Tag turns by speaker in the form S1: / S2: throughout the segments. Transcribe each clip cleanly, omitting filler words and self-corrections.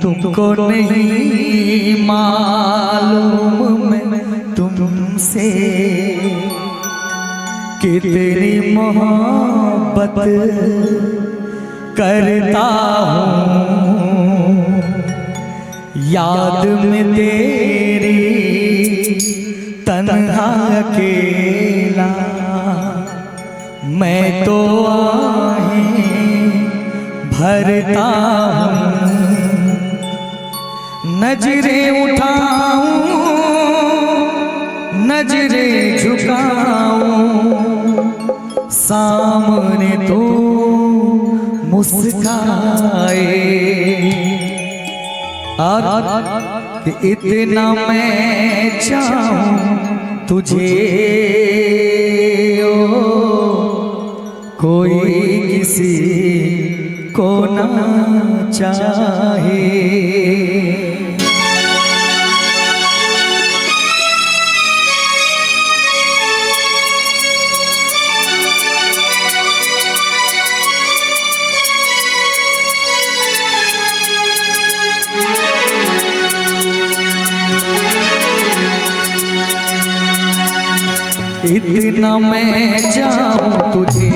S1: तुमको नहीं मालूम मैं तुमसे कितनी मोहब्बत करता हूँ। याद में तेरी तन्हा अकेला मैं तो आहें भरता हूँ। नजरें उठाऊं नजरें झुकाऊं सामने तो मुस्काए। और इतना मैं चाहूं तुझे ओ कोई किसी को ना चाहे। इतना मैं चाहूं तुझे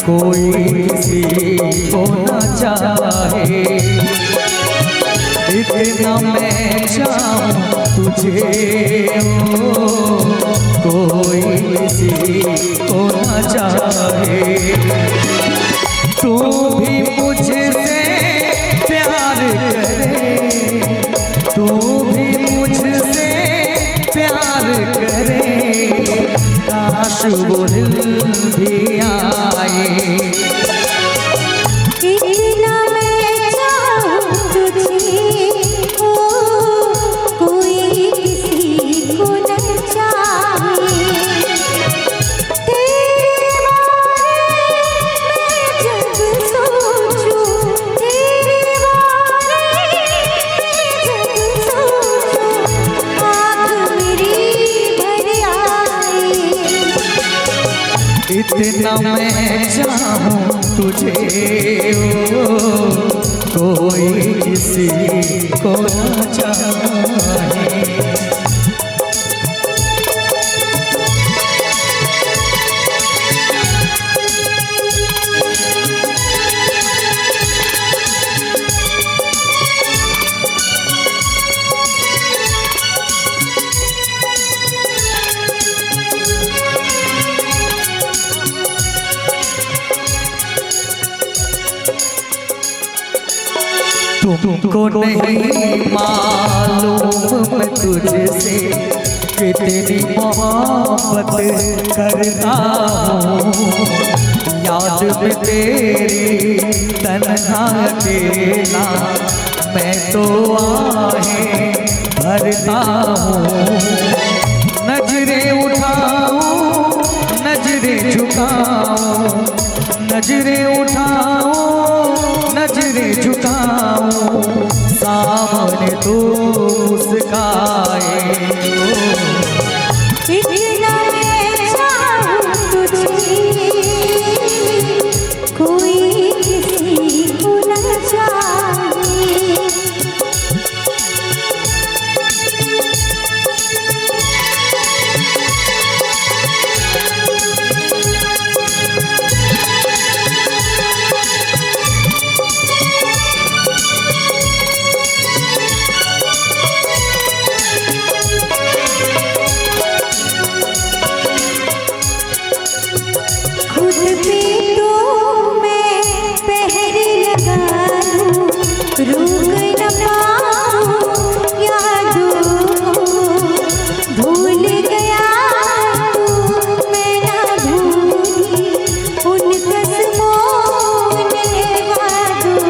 S1: कोई किसी को ना चाहे। इतना मैं चाहूं तुझे कोई किसी को ना चाहे। तू भी मुझसे प्यार करे तू भी मुझसे प्यार करे काश वो दिल भी आए।
S2: इतना मैं चाहूं तुझे ओ कोई किसी को न चाहे। तेरे बारे मैं जब सोचूं तेरे बारे मैं जब सोचूं आँख मेरी भर आए।
S1: इतना मैं चाहूं तुझे कोई किसी को ना चाहे। तुमको नहीं मालूम मैं तुझसे कितनी मोहब्बत करता हूँ। याद में तेरी तन्हा अकेला मैं तो आहें भरता हूँ। नजरें उठाऊं नजरें झुकाऊं नजरें उठाऊं नजरें झुकाऊं सामने तो मुस्काए।
S2: इतना मैं चाहूं तुझे कोई किसी को न चाहे। खुद पे तो मैं पहरे लगा लूं रुक न पाऊं यादों भूल गया मैं ना भूली उन कसमों ने वादों।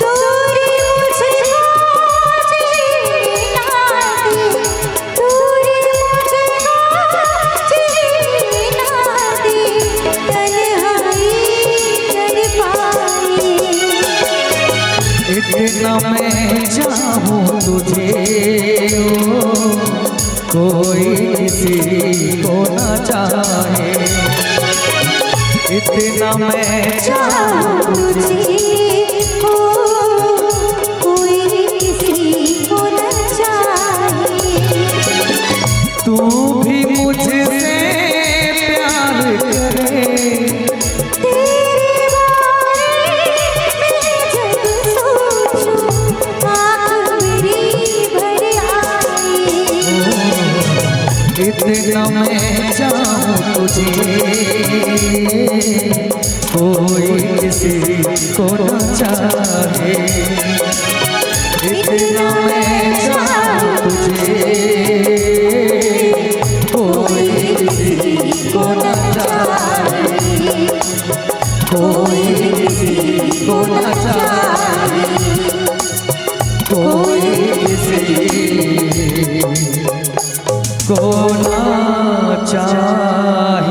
S2: दूरी मुझे जीना दे दूरी मुझे जीना दे तन्हाई कर पाए।
S1: इतना मैं चाहूं तुझे कोई किसी को ना चाहे। इतना मैं चाहूं तुझे इतना मैं चाहूँ तुझे, कोई किसी को न चाहे। इतना मैं चाहूँ तुझे, कोई किसी को न चाहे, कोई किसी को न चाहे, कोई किसी को न चाहे।